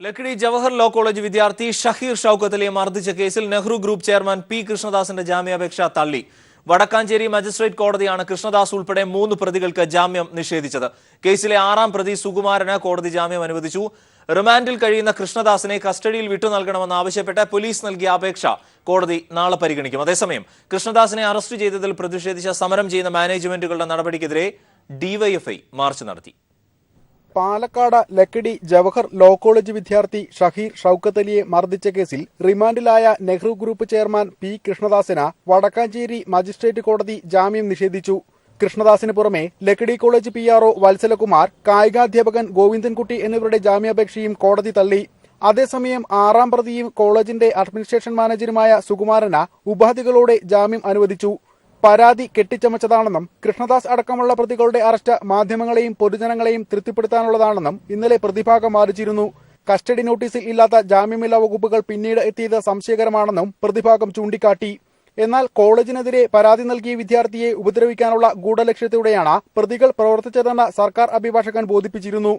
Lakkidi Jawahar law college വിദ്യാർത്ഥി ഷഹീർ ഷൌക്കത്ത് അലിയെ മർദ്ദിച്ച കേസിൽ നെഹ്റു ഗ്രൂപ്പ് ചെയർമാൻ പി കൃഷ്ണദാസിന്റെ ജാമ്യാപേക്ഷ തള്ളി. വടക്കാഞ്ചേരി മജിസ്ട്രേറ്റ് കോടതിയാണ് കൃഷ്ണദാസ് ഉൾപ്പെടെ 3 പ്രതികൾക്ക് ജാമ്യം നിഷേധിച്ചത്. കേസിലെ 6ാം പ്രതി സുകുമാരന് കോടതി ജാമ്യം അനുവദിച്ചു. റിമാൻഡിൽ കഴിയുന്ന കൃഷ്ണദാസിനെ കസ്റ്റഡിയിൽ വിട്ടു നൽകണമെന്നാവശ്യപ്പെട്ട് പോലീസ് നൽകിയ അപേക്ഷ കോടതി നാളെ പരിഗണിക്കും. അതേസമയം കൃഷ്ണദാസിനെ അറസ്റ്റ് ചെയ്തതിൽ പ്രതിഷേധിച്ച സമരം ചെയ്യുന്ന മാനേജ്മെന്റുകളുടെ നടപടിക്കെതിരെ ഡിവൈഎഫ്ഐ മാർച്ച് നടത്തി. പാലക്കാട് ലക്കിടി ജവഹർ ലോ കോളേജ് വിദ്യാർത്ഥി ഷഹീർ ഷൌക്കത്ത് അലിയെ മർദ്ദിച്ച കേസിൽ റിമാൻഡിലായ നെഹ്റു ഗ്രൂപ്പ് ചെയർമാൻ പി കൃഷ്ണദാസിന് വടക്കാഞ്ചേരി മജിസ്ട്രേറ്റ് കോടതി ജാമ്യം നിഷേധിച്ചു. കൃഷ്ണദാസിന് പുറമെ ലക്കിടി കോളേജ് PRO വത്സലകുമാർ, കായികാധ്യാപകൻ ഗോവിന്ദൻകുട്ടി എന്നിവരുടെ ജാമ്യാപേക്ഷയും കോടതി തള്ളി. അതേസമയം 6ാം പ്രതിയും കോളേജിന്റെ അഡ്മിനിസ്ട്രേഷൻ മാനേജരുമായ സുകുമാരന് ഉപാധികളോടെ ജാമ്യം അനുവദിച്ചു. പരാതി കെട്ടിച്ചമച്ചതാണെന്നും കൃഷ്ണദാസ് അടക്കമുള്ള പ്രതികളുടെ അറസ്റ്റ് മാധ്യമങ്ങളെയും പൊതുജനങ്ങളെയും തൃപ്തിപ്പെടുത്താനുള്ളതാണെന്നും ഇന്നലെ പ്രതിഭാഗം വാദിച്ചിരുന്നു. കസ്റ്റഡി നോട്ടീസിൽ ഇല്ലാത്ത ജാമ്യമില്ലാ വകുപ്പുകൾ പിന്നീട് എത്തിയത് സംശയകരമാണെന്നും പ്രതിഭാഗം ചൂണ്ടിക്കാട്ടി. എന്നാൽ കോളേജിനെതിരെ പരാതി നൽകിയ വിദ്യാർത്ഥിയെ ഉപദ്രവിക്കാനുള്ള ഗൂഢലക്ഷ്യത്തോടെയാണ് പ്രതികൾ പ്രവർത്തിച്ചതെന്ന് സർക്കാർ അഭിഭാഷകൻ ബോധിപ്പിച്ചിരുന്നു.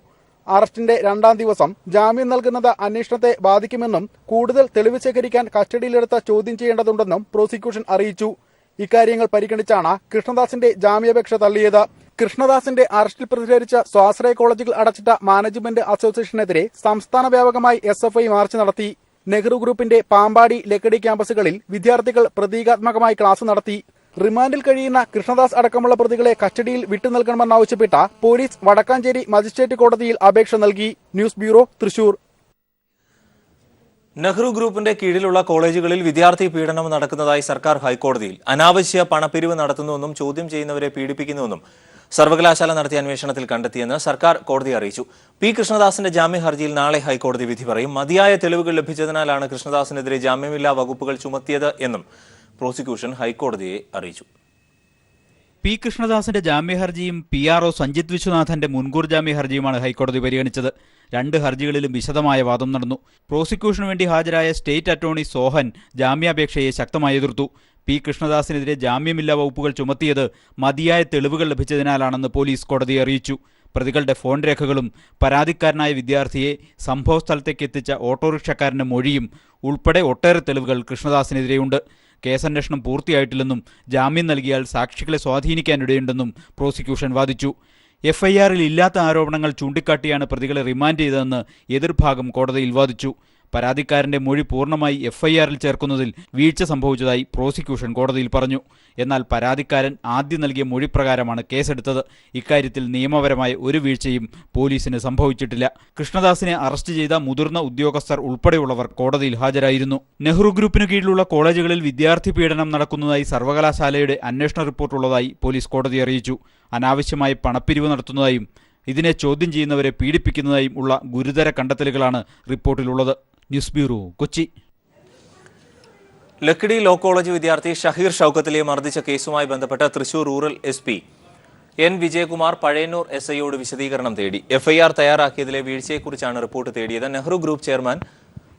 അറസ്റ്റിന്റെ 2ാം ദിവസം ജാമ്യം നൽകുന്നത് അന്വേഷണത്തെ ബാധിക്കുമെന്നും കൂടുതൽ തെളിവ് ശേഖരിക്കാൻ കസ്റ്റഡിയിലെടുത്ത് ചോദ്യം ചെയ്യേണ്ടതുണ്ടെന്നും പ്രോസിക്യൂഷൻ അറിയിച്ചു. ഇക്കാര്യങ്ങൾ പരിഗണിച്ചാണ് കൃഷ്ണദാസിന്റെ ജാമ്യാപേക്ഷ തള്ളിയത്. കൃഷ്ണദാസിന്റെ അറസ്റ്റിൽ പ്രതിഷേധിച്ച് സ്വാശ്രയ കോളേജുകൾ അടച്ചിട്ട മാനേജ്മെന്റ് അസോസിയേഷനെതിരെ സംസ്ഥാന വ്യാപകമായി SFI മാർച്ച് നടത്തി. നെഹ്റു ഗ്രൂപ്പിന്റെ പാമ്പാടി ലക്കിടി ക്യാമ്പസുകളിൽ വിദ്യാർത്ഥികൾ പ്രതീകാത്മകമായി ക്ലാസ് നടത്തി. റിമാൻഡിൽ കഴിയുന്ന കൃഷ്ണദാസ് അടക്കമുള്ള പ്രതികളെ കസ്റ്റഡിയിൽ വിട്ടു നൽകണമെന്നാവശ്യപ്പെട്ട പോലീസ് വടക്കാഞ്ചേരി മജിസ്ട്രേറ്റ് കോടതിയിൽ അപേക്ഷ നൽകി. News bureau, Thrissur. നെഹ്റു ഗ്രൂപ്പിന്റെ കീഴിലുള്ള കോളേജുകളിൽ വിദ്യാർത്ഥി പീഡനം നടക്കുന്നതായി സർക്കാർ ഹൈക്കോടതിയിൽ. അനാവശ്യ പണപ്പിരിവ് നടത്തുന്നുവെന്നും ചോദ്യം ചെയ്യുന്നവരെ പീഡിപ്പിക്കുന്നുവെന്നും സർവകലാശാല നടത്തിയ അന്വേഷണത്തിൽ കണ്ടെത്തിയെന്ന് സർക്കാർ കോടതിയെ അറിയിച്ചു. പി കൃഷ്ണദാസിന്റെ ജാമ്യ ഹർജിയിൽ നാളെ ഹൈക്കോടതി വിധി പറയും. മതിയായ തെളിവുകൾ ലഭിച്ചതിനാലാണ് കൃഷ്ണദാസിനെതിരെ ജാമ്യമില്ലാ വകുപ്പുകൾ ചുമത്തിയത് എന്നും പ്രോസിക്യൂഷൻ ഹൈക്കോടതിയെ അറിയിച്ചു. പി കൃഷ്ണദാസിന്റെ ജാമ്യഹർജിയും PRO സഞ്ജിത് വിശ്വനാഥന്റെ മുൻകൂർ ജാമ്യഹർജിയുമാണ് ഹൈക്കോടതി പരിഗണിച്ചത്. 2 ഹർജികളിലും വിശദമായ വാദം നടന്നു. പ്രോസിക്യൂഷനു വേണ്ടി ഹാജരായ സ്റ്റേറ്റ് അറ്റോർണി സോഹൻ ജാമ്യാപേക്ഷയെ ശക്തമായി എതിർത്തു. പി കൃഷ്ണദാസിനെതിരെ ജാമ്യമില്ലാ വകുപ്പുകൾ ചുമത്തിയത് മതിയായ തെളിവുകൾ ലഭിച്ചതിനാലാണെന്ന് പോലീസ് കോടതിയെ അറിയിച്ചു. പ്രതികളുടെ ഫോൺ രേഖകളും പരാതിക്കാരനായ വിദ്യാർത്ഥിയെ സംഭവസ്ഥലത്തേക്ക് എത്തിച്ച ഓട്ടോറിക്ഷക്കാരന്റെ മൊഴിയും ഉൾപ്പെടെ ഒട്ടേറെ തെളിവുകൾ കൃഷ്ണദാസിനെതിരെയുണ്ട്. കേസന്വേഷണം പൂർത്തിയായിട്ടില്ലെന്നും ജാമ്യം നൽകിയാൽ സാക്ഷികളെ സ്വാധീനിക്കാനിടയുണ്ടെന്നും പ്രോസിക്യൂഷൻ വാദിച്ചു. FIRൽ ഇല്ലാത്ത ആരോപണങ്ങൾ ചൂണ്ടിക്കാട്ടിയാണ് പ്രതികളെ റിമാൻഡ് ചെയ്തതെന്ന് എതിർഭാഗം കോടതിയിൽ വാദിച്ചു. പരാതിക്കാരന്റെ മൊഴി പൂർണ്ണമായി FIRൽ ചേർക്കുന്നതിൽ വീഴ്ച സംഭവിച്ചതായി പ്രോസിക്യൂഷൻ കോടതിയിൽ പറഞ്ഞു. എന്നാൽ പരാതിക്കാരൻ ആദ്യം നൽകിയ മൊഴി പ്രകാരമാണ് കേസെടുത്തത്. ഇക്കാര്യത്തിൽ നിയമപരമായ ഒരു വീഴ്ചയും പോലീസിന് സംഭവിച്ചിട്ടില്ല. കൃഷ്ണദാസിനെ അറസ്റ്റ് ചെയ്ത മുതിർന്ന ഉദ്യോഗസ്ഥർ ഉൾപ്പെടെയുള്ളവർ കോടതിയിൽ ഹാജരായിരുന്നു. നെഹ്റു ഗ്രൂപ്പിന് കീഴിലുള്ള കോളേജുകളിൽ വിദ്യാർത്ഥി പീഡനം നടക്കുന്നതായി സർവകലാശാലയുടെ അന്വേഷണ റിപ്പോർട്ടുള്ളതായി പോലീസ് കോടതിയെ അറിയിച്ചു. അനാവശ്യമായി പണപ്പിരിവ് നടത്തുന്നതായും ഇതിനെ ചോദ്യം ചെയ്യുന്നവരെ പീഡിപ്പിക്കുന്നതായും ഉള്ള ഗുരുതര കണ്ടെത്തലുകളാണ് റിപ്പോർട്ടിലുള്ളത്. News bureau, Kochi. Lakkidi law college വിദ്യാർത്ഥി ഷഹീർ ഷൌക്കത്ത് അലിയെ മർദ്ദിച്ച കേസുമായി ബന്ധപ്പെട്ട് Thrissur rural SP N Vijayakumar Pazhayannur SIയോട് വിശദീകരണം തേടി. FIR തയ്യാറാക്കിയതിലെ വീഴ്ചയെക്കുറിച്ചാണ് റിപ്പോർട്ട് തേടിയത്. Nehru group chairman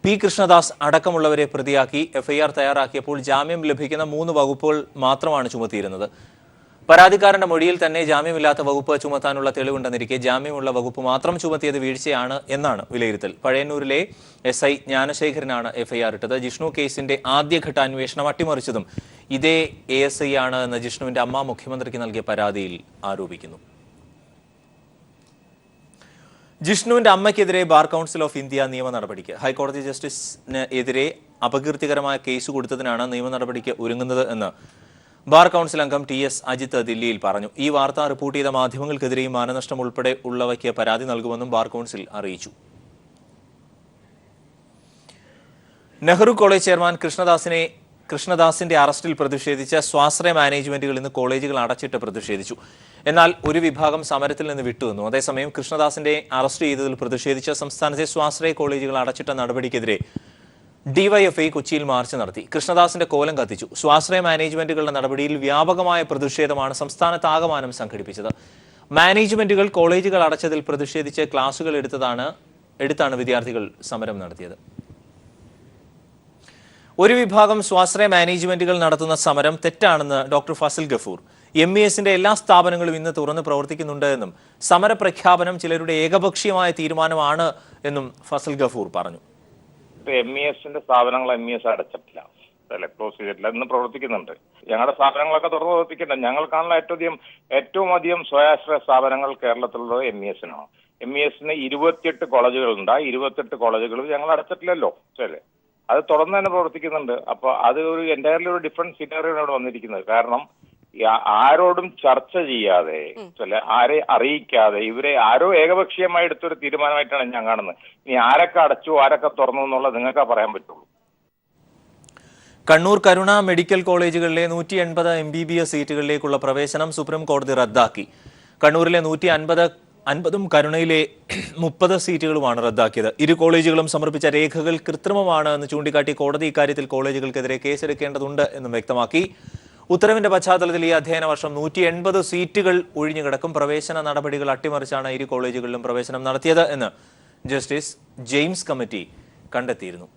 P Krishnadas അടക്കമുള്ളവരെ പ്രതിയാക്കി FIR തയ്യാറാക്കിയപ്പോൾ ജാമ്യം ലഭിക്കുന്ന 3 വകുപ്പുകൾ മാത്രമാണ് ചുമത്തിയിരുന്നത്. പരാതിക്കാരന്റെ മൊഴിയിൽ തന്നെ ജാമ്യമില്ലാത്ത വകുപ്പ് ചുമത്താനുള്ള തെളിവുണ്ടെന്നിരിക്കെ ജാമ്യമുള്ള വകുപ്പ് മാത്രം ചുമത്തിയത് വീഴ്ചയാണ് എന്നാണ് വിലയിരുത്തൽ. പഴയന്നൂരിലെ SI ജ്ഞാനശേഖരനാണ് FIR ഇട്ടത്. ജിഷ്ണു കേസിന്റെ ആദ്യഘട്ട അന്വേഷണം അട്ടിമറിച്ചതും ഇതേ ASI ആണ് എന്ന് ജിഷ്ണുവിന്റെ അമ്മ മുഖ്യമന്ത്രിക്ക് നൽകിയ പരാതിയിൽ ആരോപിക്കുന്നു. ജിഷ്ണുവിന്റെ അമ്മയ്ക്കെതിരെ ബാർ കൗൺസിൽ ഓഫ് ഇന്ത്യ നിയമ നടപടിക്ക്. ഹൈക്കോടതി ജസ്റ്റിസിന് എതിരെ അപകീർത്തികരമായ കേസ് കൊടുത്തതിനാണ് നിയമ നടപടിക്ക് ഒരുങ്ങുന്നത് എന്ന് ബാർ കൗൺസിൽ അംഗം TS അജിത്ത് ദില്ലിയിൽ പറഞ്ഞു. ഈ വാർത്ത റിപ്പോർട്ട് ചെയ്ത മാധ്യമങ്ങൾക്കെതിരെയും മാനനഷ്ടം ഉൾപ്പെടെ ഉള്ളവയ്ക്ക് പരാതി നൽകുമെന്നും ബാർ കൗൺസിൽ അറിയിച്ചു. നെഹ്റു കോളേജ് ചെയർമാൻ കൃഷ്ണദാസിന്റെ അറസ്റ്റിൽ പ്രതിഷേധിച്ച സ്വാശ്രയ മാനേജ്മെന്റുകൾ ഇന്ന് കോളേജുകൾ അടച്ചിട്ട് പ്രതിഷേധിച്ചു. എന്നാൽ ഒരു വിഭാഗം സമരത്തിൽ നിന്ന് വിട്ടുനിന്നു. അതേസമയം കൃഷ്ണദാസിന്റെ അറസ്റ്റ് ചെയ്തതിൽ പ്രതിഷേധിച്ച സംസ്ഥാനത്തെ സ്വാശ്രയ കോളേജുകൾ അടച്ചിട്ട നടപടിക്കെതിരെ DYFI കൊച്ചിയിൽ മാർച്ച് നടത്തി. കൃഷ്ണദാസിന്റെ കോലം കത്തിച്ചു. സ്വാശ്രയ മാനേജ്മെന്റുകളുടെ നടപടിയിൽ വ്യാപകമായ പ്രതിഷേധമാണ് സംസ്ഥാനത്താകമാനം സംഘടിപ്പിച്ചത്. മാനേജ്മെന്റുകൾ കോളേജുകൾ അടച്ചതിൽ പ്രതിഷേധിച്ച് ക്ലാസുകൾ എടുത്താണ് വിദ്യാർത്ഥികൾ സമരം നടത്തിയത്. ഒരു വിഭാഗം സ്വാശ്രയ മാനേജ്മെന്റുകൾ നടത്തുന്ന സമരം തെറ്റാണെന്ന് ഡോക്ടർ ഫസൽ ഗഫൂർ. MESന്റെ എല്ലാ സ്ഥാപനങ്ങളും ഇന്ന് തുറന്ന് പ്രവർത്തിക്കുന്നുണ്ട് എന്നും സമരപ്രഖ്യാപനം ചിലരുടെ ഏകപക്ഷീയമായ തീരുമാനമാണ് എന്നും ഫസൽ ഗഫൂർ പറഞ്ഞു. MESന്റെ സ്ഥാപനങ്ങൾ MES അടച്ചിട്ടില്ല, ക്ലോസ് ചെയ്തിട്ടില്ല, ഇന്ന് പ്രവർത്തിക്കുന്നുണ്ട്. ഞങ്ങളുടെ സ്ഥാപനങ്ങളൊക്കെ തുറന്ന് പ്രവർത്തിക്കുന്നുണ്ട്. ഞങ്ങൾക്കാണല്ലോ ഏറ്റവും അധികം സ്വയാശ്രയ സ്ഥാപനങ്ങൾ കേരളത്തിലുള്ളത് MESനാണ്. MESന് 28 കോളേജുകളുണ്ട്. 28 കോളേജുകൾ ഞങ്ങൾ അടച്ചിട്ടില്ലല്ലോ, ശരി, അത് തുറന്ന് തന്നെ പ്രവർത്തിക്കുന്നുണ്ട്. അപ്പൊ അത് ഒരു എൻ്റയർലി ഒരു ഡിഫറൻറ്റ് സിനാറിയോ ആണ് വന്നിരിക്കുന്നത്. കാരണം ആരോടും ചർച്ച ചെയ്യാതെ, ആരെ അറിയിക്കാതെ, ഇവരെ ആരോ ഏകപക്ഷീയമായി എടുത്തൊരു തീരുമാനമായിട്ടാണ് ഞാൻ കാണുന്നത്. ഇനി ആരൊക്കെ അടച്ചു ആരൊക്കെ തുറന്നു എന്നുള്ളത് നിങ്ങൾക്ക് പറയാൻ പറ്റുള്ളൂ. കണ്ണൂർ കരുണ മെഡിക്കൽ കോളേജുകളിലെ 180 MBBS സീറ്റുകളിലേക്കുള്ള പ്രവേശനം സുപ്രീം കോടതി റദ്ദാക്കി. കണ്ണൂരിലെ 150 കരുണയിലെ 30 സീറ്റുകളുമാണ് റദ്ദാക്കിയത്. ഇരു കോളേജുകളും സമർപ്പിച്ച രേഖകൾ കൃത്രിമമാണ് എന്ന് ചൂണ്ടിക്കാട്ടി കോടതി ഇക്കാര്യത്തിൽ കോളേജുകൾക്കെതിരെ കേസെടുക്കേണ്ടതുണ്ട് എന്നും വ്യക്തമാക്കി. ഉത്തരവിന്റെ പശ്ചാത്തലത്തിൽ ഈ അധ്യയന വർഷം 180 സീറ്റുകൾ ഒഴിഞ്ഞുകിടക്കും. പ്രവേശന നടപടികൾ അട്ടിമറിച്ചാണ് ഇരു കോളേജുകളിലും പ്രവേശനം നടത്തിയത് എന്ന് ജസ്റ്റിസ് ജെയിംസ് കമ്മിറ്റി കണ്ടെത്തിയിരുന്നു.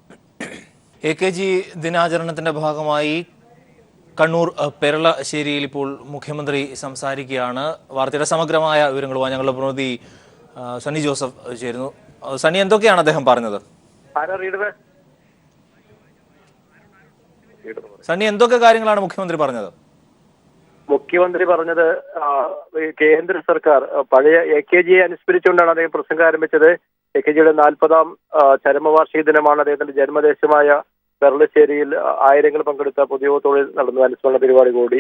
AKG ദിനാചരണത്തിന്റെ ഭാഗമായി കണ്ണൂർ പെരളശ്ശേരിയിൽ ഇപ്പോൾ മുഖ്യമന്ത്രി സംസാരിക്കുകയാണ്. വാർത്തയുടെ സമഗ്രമായ വിവരങ്ങളുമായി ഞങ്ങളുടെ പ്രതിനിധി സണ്ണി ജോസഫ് ചേരുന്നു. സണ്ണി, എന്തൊക്കെയാണ് അദ്ദേഹം പറഞ്ഞത്? സണ്ണി, എന്തൊക്കെ കാര്യങ്ങളാണ് മുഖ്യമന്ത്രി പറഞ്ഞത്? മുഖ്യമന്ത്രി പറഞ്ഞത് കേന്ദ്ര സർക്കാർ പഴയ AKGയെ അനുസ്മരിച്ചുകൊണ്ടാണ് അദ്ദേഹം പ്രസംഗം ആരംഭിച്ചത്. AKGയുടെ 40ാം ചരമവാർഷിക ദിനമാണ്. അദ്ദേഹത്തിന്റെ ജന്മദേശമായ പെരളശ്ശേരിയിൽ ആയിരങ്ങൾ പങ്കെടുത്ത പൊതുയോഗത്തോടെ നടന്ന അനുസ്മരണ പരിപാടി കൂടി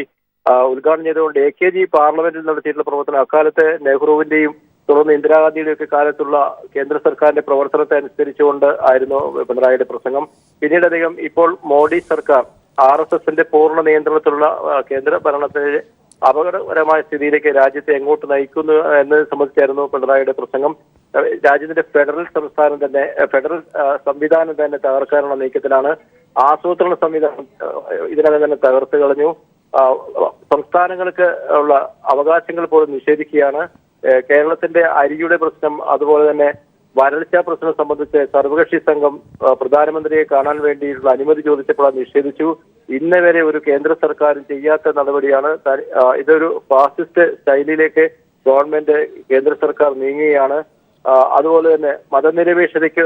ഉദ്ഘാടനം ചെയ്തുകൊണ്ട് AKG പാർലമെന്റിൽ നടത്തിയിട്ടുള്ള പ്രവർത്തനം അക്കാലത്തെ നെഹ്റുവിന്റെയും തുടർന്ന് ഇന്ദിരാഗാന്ധിയുടെ ഒക്കെ കാലത്തുള്ള കേന്ദ്ര സർക്കാരിന്റെ പ്രവർത്തനത്തെ അനുസരിച്ചുകൊണ്ട് ആയിരുന്നു പിണറായിയുടെ പ്രസംഗം. പിന്നീട് അദ്ദേഹം ഇപ്പോൾ മോഡി സർക്കാർ RSSന്റെ പൂർണ്ണ നിയന്ത്രണത്തിലുള്ള കേന്ദ്ര ഭരണത്തിലെ അപകടകരമായ സ്ഥിതിയിലേക്ക് രാജ്യത്തെ എങ്ങോട്ട് നയിക്കുന്നു എന്നത് സംബന്ധിച്ചായിരുന്നു പിണറായിയുടെ പ്രസംഗം. രാജ്യത്തിന്റെ ഫെഡറൽ സംവിധാനം തന്നെ തകർക്കാനുള്ള നീക്കത്തിലാണ്. ആസൂത്രണ സംവിധാനം ഇതിനകം തന്നെ തകർത്ത് കളഞ്ഞു. സംസ്ഥാനങ്ങൾക്ക് ഉള്ള അവകാശങ്ങൾ പോലും നിഷേധിക്കുകയാണ്. കേരളത്തിന്റെ അരിയുടെ പ്രശ്നം, അതുപോലെ തന്നെ വരൾച്ചാ പ്രശ്നം സംബന്ധിച്ച് സർവകക്ഷി സംഘം പ്രധാനമന്ത്രിയെ കാണാൻ വേണ്ടിയിട്ടുള്ള അനുമതി ചോദിച്ചപ്പോൾ അത് നിഷേധിച്ചു. ഇന്ന് വരെ ഒരു കേന്ദ്ര സർക്കാരും ചെയ്യാത്ത നടപടിയാണ്. ഇതൊരു ഫാസിസ്റ്റ് സ്റ്റൈലിലേക്ക് ഗവൺമെന്റ് കേന്ദ്ര സർക്കാർ നീങ്ങുകയാണ്. അതുപോലെ തന്നെ മതനിരപേക്ഷതയ്ക്ക്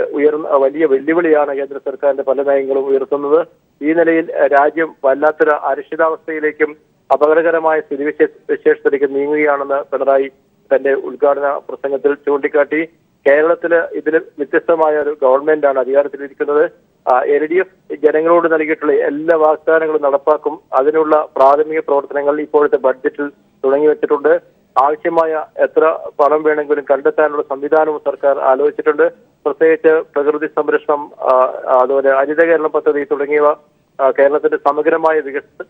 വലിയ വെല്ലുവിളിയാണ് കേന്ദ്ര സർക്കാരിന്റെ പല നയങ്ങളും ഉയർത്തുന്നത്. ഈ നിലയിൽ രാജ്യം വല്ലാത്തൊരു അരക്ഷിതാവസ്ഥയിലേക്കും അപകടകരമായ സ്ഥിതിവിശേഷത്തിലേക്ക് നീങ്ങുകയാണെന്ന് പിണറായി തന്റെ ഉദ്ഘാടന പ്രസംഗത്തിൽ ചൂണ്ടിക്കാട്ടി. കേരളത്തില് ഇതിന് വ്യത്യസ്തമായ ഒരു ഗവൺമെന്റാണ് അധികാരത്തിലിരിക്കുന്നത്. LDF ജനങ്ങളോട് നൽകിയിട്ടുള്ള എല്ലാ വാഗ്ദാനങ്ങളും നടപ്പാക്കും. അതിനുള്ള പ്രാഥമിക പ്രവർത്തനങ്ങൾ ഇപ്പോഴത്തെ ബഡ്ജറ്റിൽ തുടങ്ങിവെച്ചിട്ടുണ്ട്. ആവശ്യമായ എത്ര പണം വേണമെങ്കിലും കണ്ടെത്താനുള്ള സംവിധാനവും സർക്കാർ ആലോചിച്ചിട്ടുണ്ട്. പ്രത്യേകിച്ച് പ്രകൃതി സംരക്ഷണം, അതുപോലെ ഹരിത കേരളം പദ്ധതി തുടങ്ങിയവ കേരളത്തിന്റെ സമഗ്രമായ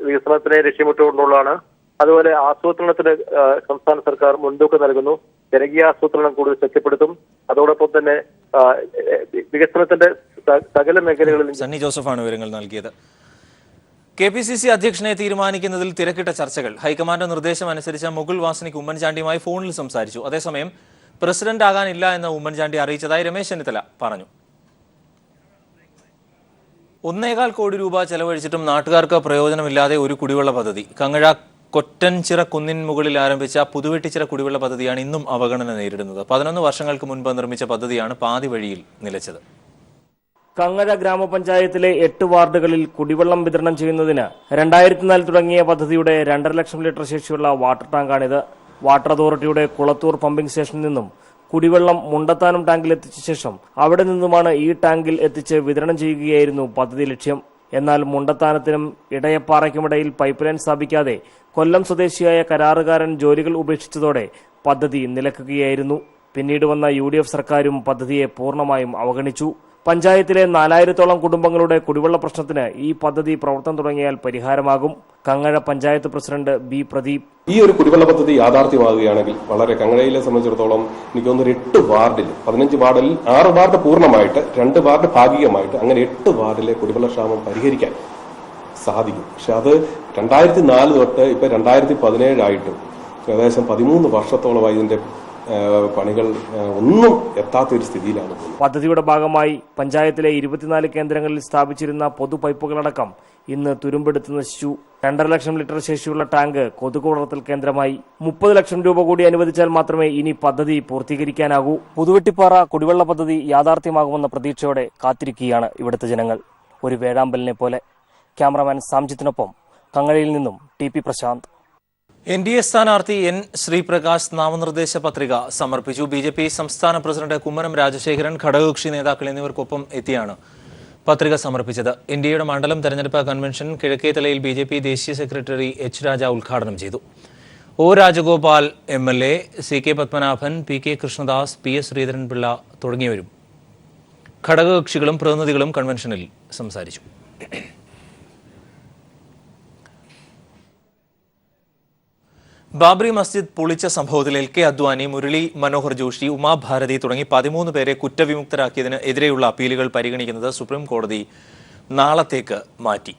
വികസനത്തിനെ ലക്ഷ്യമിട്ടുകൊണ്ടുള്ളതാണ്. അതുപോലെ ആസൂത്രണത്തിന് സംസ്ഥാന സർക്കാർ മുൻതൂക്കം നൽകുന്നു. ജനകീയ ആസൂത്രണം കൂടുതൽ ശക്തിപ്പെടുത്തും. അതോടൊപ്പം തന്നെ വികസനത്തിന്റെ സകല മേഖലകളിലും. സണ്ണി ജോസഫാണ് വിവരങ്ങൾ നൽകിയത്. KPCC അധ്യക്ഷനെ തീരുമാനിക്കുന്നതിൽ തിരക്കിട്ട ചർച്ചകൾ. ഹൈക്കമാൻഡ് നിർദ്ദേശം അനുസരിച്ച് മുകുൾ വാസനിക് ഉമ്മൻചാണ്ടിയുമായി ഫോണിൽ സംസാരിച്ചു. അതേസമയം പ്രസിഡന്റ് ആകാനില്ല എന്ന് ഉമ്മൻചാണ്ടി അറിയിച്ചതായി രമേശ് ചെന്നിത്തല പറഞ്ഞു. 1.25 കോടി രൂപ ചെലവഴിച്ചിട്ടും നാട്ടുകാർക്ക് പ്രയോജനമില്ലാതെ ഒരു കുടിവെള്ള പദ്ധതി. കങ്ങഴ കൊറ്റൻചിറ കുന്നിൻ മുകളിൽ ആരംഭിച്ച പുതുവെട്ടിച്ചിറ കുടിവെള്ള പദ്ധതിയാണ് ഇന്നും അവഗണന നേരിടുന്നത്. 11 വർഷങ്ങൾക്ക് മുൻപ് നിർമ്മിച്ച പദ്ധതിയാണ് പാതി വഴിയിൽ നിലച്ചത്. കങ്ങഴ ഗ്രാമപഞ്ചായത്തിലെ 8 വാർഡുകളിൽ കുടിവെള്ളം വിതരണം ചെയ്യുന്നതിന് 2004 തുടങ്ങിയ പദ്ധതിയുടെ 2.5 ലക്ഷം ലിറ്റർ ശേഷിയുള്ള വാട്ടർ ടാങ്കാണിത്. വാട്ടർ അതോറിറ്റിയുടെ കുളത്തൂർ പമ്പിംഗ് സ്റ്റേഷനിൽ നിന്നും കുടിവെള്ളം മുണ്ടത്താനം ടാങ്കിൽ എത്തിച്ച ശേഷം അവിടെ നിന്നുമാണ് ഈ ടാങ്കിൽ എത്തിച്ച് വിതരണം ചെയ്യുകയായിരുന്നു പദ്ധതി ലക്ഷ്യം. എന്നാൽ മുണ്ടത്താനത്തിനും ഇടയപ്പാറയ്ക്കുമിടയിൽ പൈപ്പ് ലൈൻ സ്ഥാപിക്കാതെ കൊല്ലം സ്വദേശിയായ കരാറുകാരൻ ജോലികൾ ഉപേക്ഷിച്ചതോടെ പദ്ധതി നിലക്കുകയായിരുന്നു. പിന്നീട് വന്ന UDF സർക്കാരും പദ്ധതിയെ പൂർണ്ണമായും അവഗണിച്ചു. പഞ്ചായത്തിലെ 4000-ഓളം കുടുംബങ്ങളുടെ കുടിവെള്ള പ്രശ്നത്തിന് ഈ പദ്ധതി പ്രവർത്തനം തുടങ്ങിയാൽ പരിഹാരമാകും. കങ്ങഴ പഞ്ചായത്ത് പ്രസിഡന്റ് B പ്രദീപ്: ഈ ഒരു കുടിവെള്ള പദ്ധതി യാഥാർത്ഥ്യമാകുകയാണെങ്കിൽ വളരെ കങ്ങഴയിലെ സംബന്ധിച്ചിടത്തോളം എനിക്ക് തോന്നുന്നു 8 വാർഡിൽ 15 വാർഡിൽ 6 വാർഡ് പൂർണ്ണമായിട്ട് 2 വാർഡ് ഭാഗികമായിട്ട് അങ്ങനെ 8 വാർഡിലെ കുടിവെള്ള ക്ഷാമം പരിഹരിക്കാൻ സാധിക്കും. പക്ഷെ അത് 2004 തൊട്ട് ഇപ്പൊ 2017 ആയിട്ട് ഏകദേശം 13 വർഷത്തോളമായി ഇതിന്റെ പണികൾ ഒന്നും എത്താത്തൊരു സ്ഥിതിയിലാണ്. പദ്ധതിയുടെ ഭാഗമായി പഞ്ചായത്തിലെ 24 കേന്ദ്രങ്ങളിൽ സ്ഥാപിച്ചിരുന്ന പൊതു പൈപ്പുകളടക്കം ഇന്ന് തുരുമ്പെടുത്ത് നശിച്ചു. 2.5 ലക്ഷം ലിറ്റർ ശേഷിയുള്ള ടാങ്ക് കൊതുക് വളർത്തൽ കേന്ദ്രമായി. 30 ലക്ഷം രൂപ കൂടി അനുവദിച്ചാൽ മാത്രമേ ഇനി പദ്ധതി പൂർത്തീകരിക്കാനാകൂ. പുതുവെട്ടിപ്പാറ കുടിവെള്ള പദ്ധതി യാഥാർത്ഥ്യമാകുമെന്ന പ്രതീക്ഷയോടെ കാത്തിരിക്കുകയാണ് ഇവിടുത്തെ ജനങ്ങൾ. ഒരു വേഴാമ്പലിനെ പോലെ. ക്യാമറാമാൻ സാംജിത്തിനൊപ്പം കങ്ങഴയിൽ നിന്നും TP പ്രശാന്ത്. NDA സ്ഥാനാർത്ഥി N ശ്രീപ്രകാശ് നാമനിർദ്ദേശ പത്രിക സമർപ്പിച്ചു. BJP സംസ്ഥാന പ്രസിഡന്റ് കുമ്മനം രാജശേഖരൻ, ഘടകകക്ഷി നേതാക്കൾ എന്നിവർക്കൊപ്പം എത്തിയാണ് പത്രിക സമർപ്പിച്ചത്. ഇന്ത്യയുടെ മണ്ഡലം തെരഞ്ഞെടുപ്പ് കൺവെൻഷൻ കിഴക്കേത്തലയിൽ BJP ദേശീയ സെക്രട്ടറി H രാജ ഉദ്ഘാടനം ചെയ്തു. O Rajagopal MLA, CK Padmanabhan, PK Krishnadas, PS Sreedharan Pillai തുടങ്ങിയവരും ഘടകകക്ഷികളും പ്രതിനിധികളും കൺവെൻഷനിൽ സംസാരിച്ചു. ബാബറി മസ്ജിദ് പൊളിച്ച സംഭവത്തിൽ LK അദ്വാനി, മുരളി മനോഹർ ജോഷി, ഉമാഭാരതി തുടങ്ങി 13 പേരെ കുറ്റവിമുക്തരാക്കിയതിന് എതിരെയുള്ള അപ്പീലുകൾ പരിഗണിക്കുന്നത് സുപ്രീം കോടതി നാളത്തേക്ക് മാറ്റി.